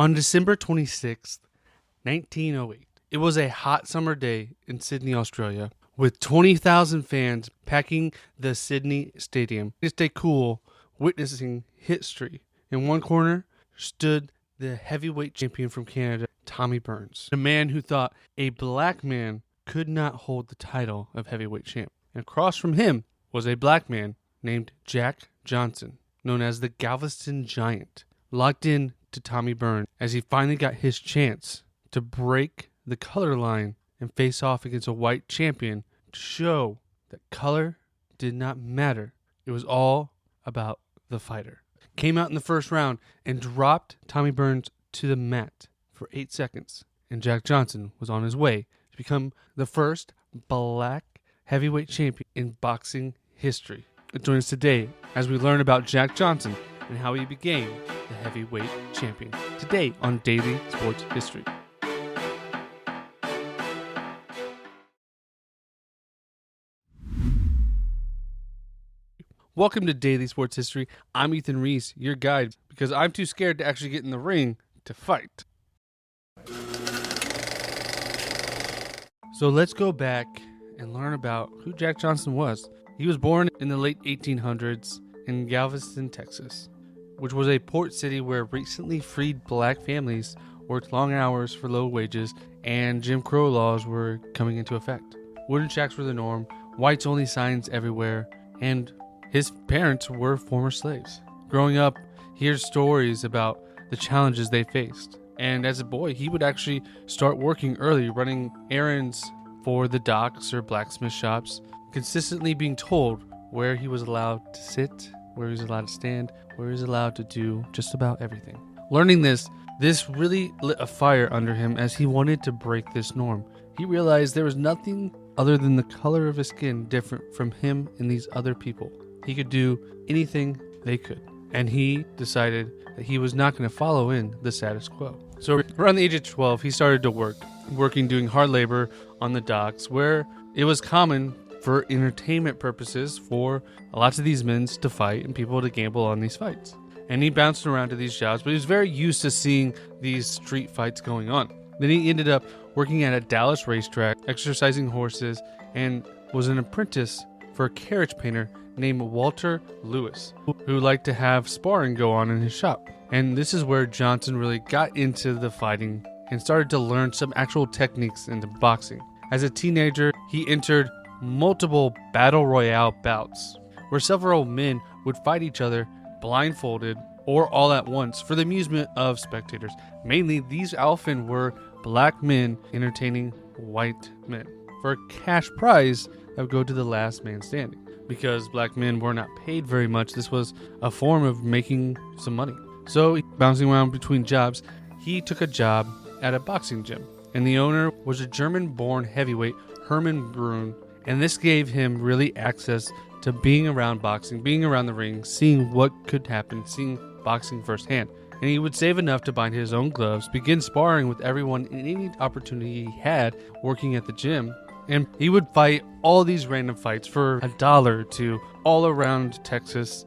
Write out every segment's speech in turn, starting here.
On December 26th, 1908, it was a hot summer day in Sydney, Australia, with 20,000 fans packing the Sydney Stadium to stay cool, witnessing history. In one corner stood the heavyweight champion from Canada, Tommy Burns, a man who thought a black man could not hold the title of heavyweight champ. And across from him was a black man named Jack Johnson, known as the Galveston Giant, locked in to Tommy Burns as he finally got his chance to break the color line and face off against a white champion to show that color did not matter. It was all about the fighter. Came out in the first round and dropped Tommy Burns to the mat for 8 seconds. And Jack Johnson was on his way to become the first black heavyweight champion in boxing history. Join us today as we learn about Jack Johnson and how he became the heavyweight champion. Today on Daily Sports History. Welcome to Daily Sports History. I'm Ethan Reese, your guide, because I'm too scared to actually get in the ring to fight. So let's go back and learn about who Jack Johnson was. He was born in the late 1800s in Galveston, Texas, which was a port city where recently freed black families worked long hours for low wages and Jim Crow laws were coming into effect. Wooden shacks were the norm, whites only signs everywhere, and his parents were former slaves. Growing up, he hears stories about the challenges they faced. And as a boy, he would actually start working early, running errands for the docks or blacksmith shops, consistently being told where he was allowed to sit, where he was allowed to stand, where he was allowed to do just about everything. Learning this really lit a fire under him as he wanted to break this norm. He realized there was nothing other than the color of his skin different from him and these other people. He could do anything they could. And he decided that he was not going to follow in the status quo. So around the age of 12, he started to working doing hard labor on the docks, where it was common for entertainment purposes for lots of these men to fight and people to gamble on these fights. And he bounced around to these jobs, but he was very used to seeing these street fights going on. Then he ended up working at a Dallas racetrack, exercising horses, and was an apprentice for a carriage painter named Walter Lewis, who liked to have sparring go on in his shop. And this is where Johnson really got into the fighting and started to learn some actual techniques into boxing. As a teenager, he entered multiple battle royale bouts, where several men would fight each other blindfolded or all at once for the amusement of spectators. Mainly, these often were black men entertaining white men for a cash prize that would go to the last man standing. Because black men were not paid very much, this was a form of making some money. So, bouncing around between jobs, he took a job at a boxing gym. And the owner was a German-born heavyweight, Hermann Brun. And this gave him really access to being around boxing, being around the ring, seeing what could happen, seeing boxing firsthand. And he would save enough to buy his own gloves, begin sparring with everyone in any opportunity he had working at the gym. And he would fight all these random fights for $1 or $2 all around Texas,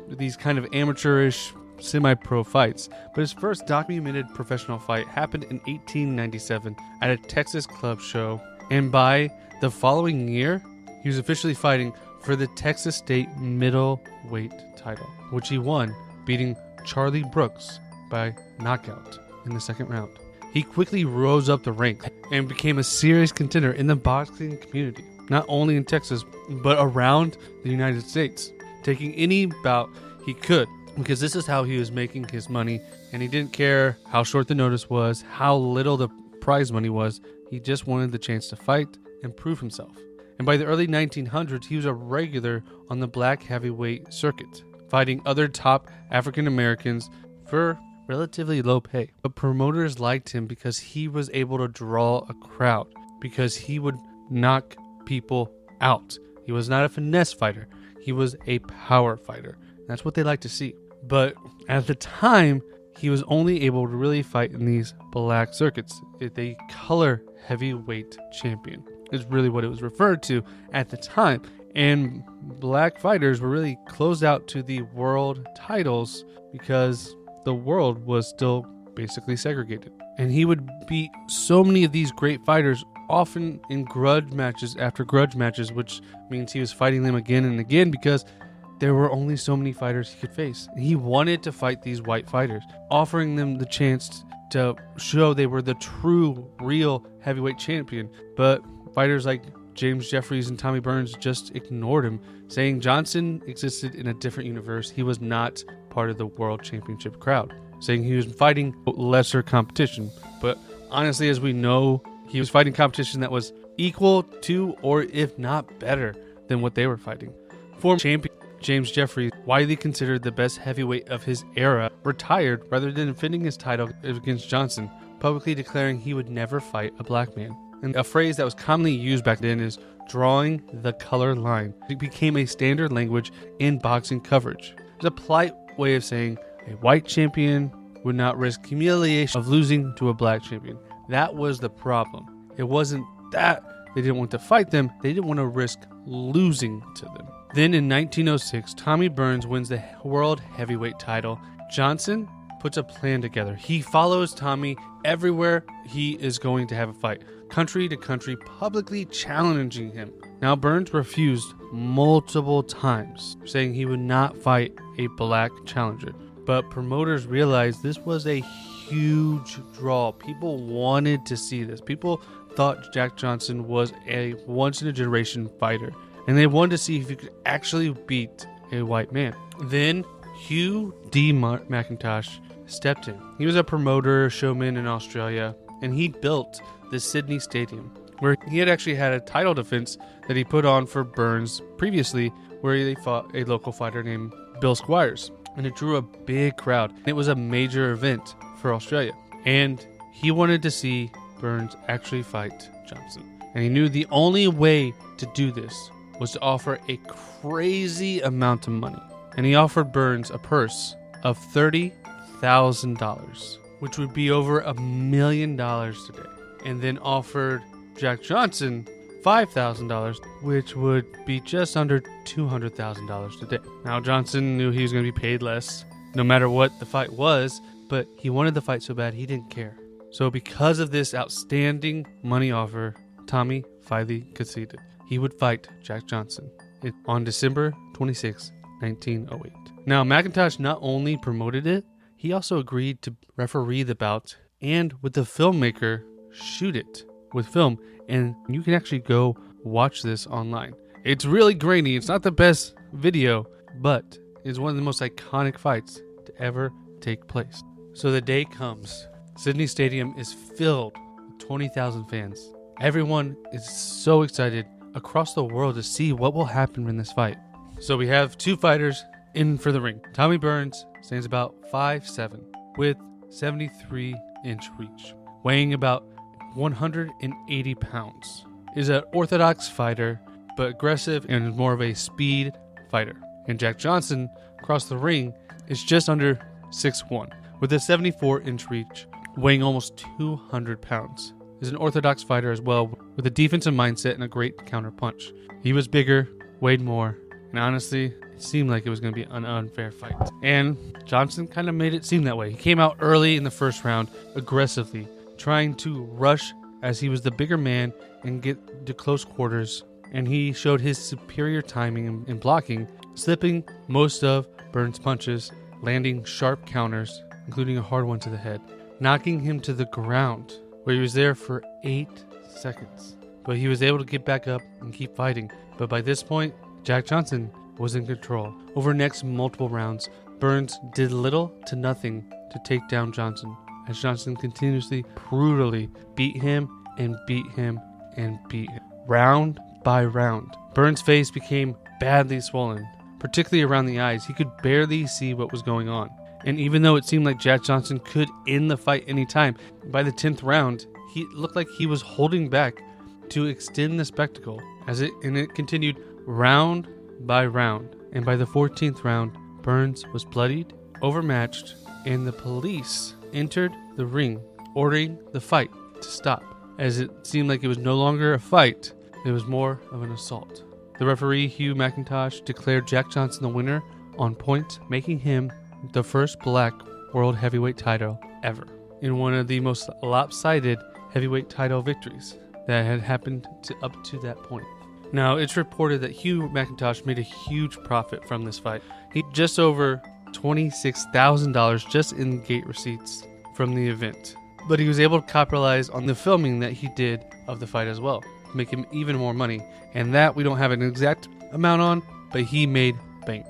these kind of amateurish, semi-pro fights. But his first documented professional fight happened in 1897 at a Texas club show. And by the following year, he was officially fighting for the Texas State middleweight title, which he won, beating Charlie Brooks by knockout in the second round. He quickly rose up the ranks and became a serious contender in the boxing community, not only in Texas, but around the United States, taking any bout he could, because this is how he was making his money, and he didn't care how short the notice was, how little the prize money was. He just wanted the chance to fight and prove himself. And by the early 1900s, he was a regular on the black heavyweight circuit, fighting other top African Americans for relatively low pay. But promoters liked him because he was able to draw a crowd, because he would knock people out. He was not a finesse fighter. He was a power fighter. That's what they like to see. But at the time, he was only able to really fight in these black circuits. A color heavyweight champion is really what it was referred to at the time. And black fighters were really closed out to the world titles because the world was still basically segregated. And he would beat so many of these great fighters, often in grudge matches after grudge matches, which means he was fighting them again and again because there were only so many fighters he could face. He wanted to fight these white fighters, offering them the chance to show they were the true, real heavyweight champion. But fighters like James Jeffries and Tommy Burns just ignored him, saying Johnson existed in a different universe. He was not part of the world championship crowd, saying he was fighting lesser competition. But honestly, as we know, he was fighting competition that was equal to, or if not better than what they were fighting. Former champion James Jeffries, widely considered the best heavyweight of his era, retired rather than defending his title against Johnson, publicly declaring he would never fight a black man. And a phrase that was commonly used back then is drawing the color line. It became a standard language in boxing coverage. It's a polite way of saying a white champion would not risk humiliation of losing to a black champion. That was the problem. It wasn't that they didn't want to fight them, they didn't want to risk losing to them. Then in 1906, Tommy Burns wins the world heavyweight title. Johnson puts a plan together. He follows Tommy everywhere he is going to have a fight, country to country, publicly challenging him. Now Burns refused multiple times, saying he would not fight a black challenger. But promoters realized this was a huge draw. People wanted to see this. People thought Jack Johnson was a once-in-a-generation fighter, and they wanted to see if he could actually beat a white man. Then Hugh D. McIntosh stepped in. He was a promoter, showman in Australia, and he built the Sydney Stadium, where he had actually had a title defense that he put on for Burns previously, where they fought a local fighter named Bill Squires. And it drew a big crowd. It was a major event for Australia. And he wanted to see Burns actually fight Johnson. And he knew the only way to do this was to offer a crazy amount of money. And he offered Burns a purse of $30,000, which would be over $1 million today. And then offered Jack Johnson $5,000, which would be just under $200,000 today. Now Johnson knew he was going to be paid less, no matter what the fight was, but he wanted the fight so bad he didn't care. So because of this outstanding money offer, Tommy finally conceded. He would fight Jack Johnson on December 26, 1908. Now McIntosh not only promoted it, he also agreed to referee the bout and with the filmmaker shoot it with film, and you can actually go watch this online. It's really grainy. It's not the best video, but it's one of the most iconic fights to ever take place. So the day comes. Sydney Stadium is filled with 20,000 fans. Everyone is so excited across the world to see what will happen in this fight. So we have two fighters in for the ring. Tommy Burns stands about 5'7" with 73-inch reach, weighing about 180 pounds. Is an orthodox fighter, but aggressive and is more of a speed fighter. And Jack Johnson, across the ring, is just under 6'1", with a 74-inch reach, weighing almost 200 pounds. Is an orthodox fighter as well, with a defensive mindset and a great counter punch. He was bigger, weighed more, and honestly, it seemed like it was going to be an unfair fight. And Johnson kind of made it seem that way. He came out early in the first round, aggressively, trying to rush as he was the bigger man and get to close quarters. And he showed his superior timing in blocking, slipping most of Burns' punches, landing sharp counters, including a hard one to the head, knocking him to the ground, where he was there for 8 seconds. But he was able to get back up and keep fighting. But by this point, Jack Johnson was in control. Over the next multiple rounds, Burns did little to nothing to take down Johnson, as Johnson continuously, brutally beat him and beat him and beat him. Round by round, Burns' face became badly swollen, particularly around the eyes. He could barely see what was going on. And even though it seemed like Jack Johnson could end the fight anytime, by the 10th round, he looked like he was holding back to extend the spectacle. And it continued round by round. And by the 14th round, Burns was bloodied, overmatched, and the police entered the ring, ordering the fight to stop, as it seemed like it was no longer a fight, it was more of an assault. The referee, Hugh McIntosh, declared Jack Johnson the winner on points, making him the first black world heavyweight title ever. in one of the most lopsided heavyweight title victories that had happened up to that point. Now, it's reported that Hugh McIntosh made a huge profit from this fight. He just over $26,000 just in gate receipts from the event. But he was able to capitalize on the filming that he did of the fight as well, to make him even more money. And that we don't have an exact amount on, but he made bank.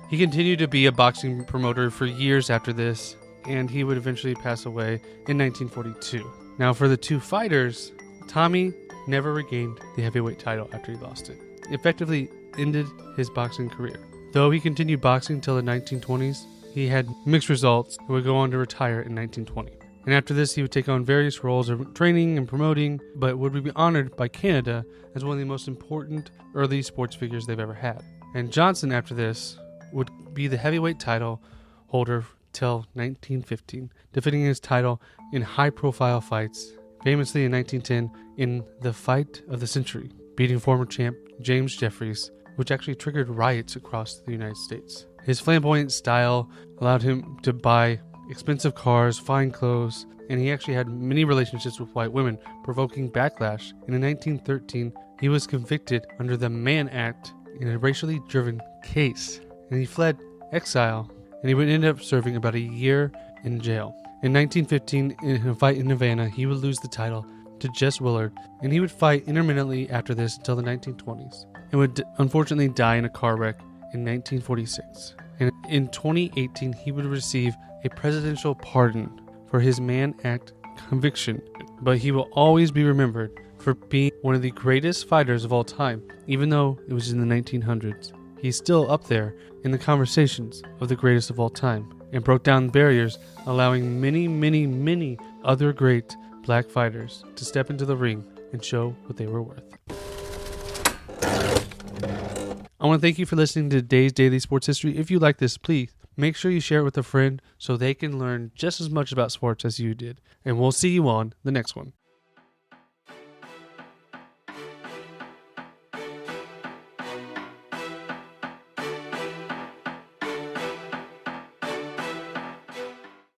He continued to be a boxing promoter for years after this, and he would eventually pass away in 1942. Now, for the two fighters, Tommy never regained the heavyweight title after he lost it. Effectively ended his boxing career. Though he continued boxing until the 1920s, he had mixed results and would go on to retire in 1920. And after this, he would take on various roles of training and promoting, but would be honored by Canada as one of the most important early sports figures they've ever had. And Johnson, after this, would be the heavyweight title holder till 1915, defending his title in high-profile fights, famously in 1910 in the Fight of the Century, beating former champ James Jeffries, which actually triggered riots across the United States. His flamboyant style allowed him to buy expensive cars, fine clothes, and he actually had many relationships with white women, provoking backlash. And in 1913, he was convicted under the Mann Act in a racially driven case, and he fled exile, and he would end up serving about a year in jail. In 1915, in a fight in Havana, he would lose the title to Jess Willard, and he would fight intermittently after this until the 1920s, and would unfortunately die in a car wreck in 1946. And in 2018, he would receive a presidential pardon for his Mann Act conviction, but he will always be remembered for being one of the greatest fighters of all time. Even though it was in the 1900s, he's still up there in the conversations of the greatest of all time, and broke down barriers, allowing many other great black fighters to step into the ring and show what they were worth. I want to thank you for listening to today's Daily Sports History. If you like this, please make sure you share it with a friend so they can learn just as much about sports as you did. And we'll see you on the next one.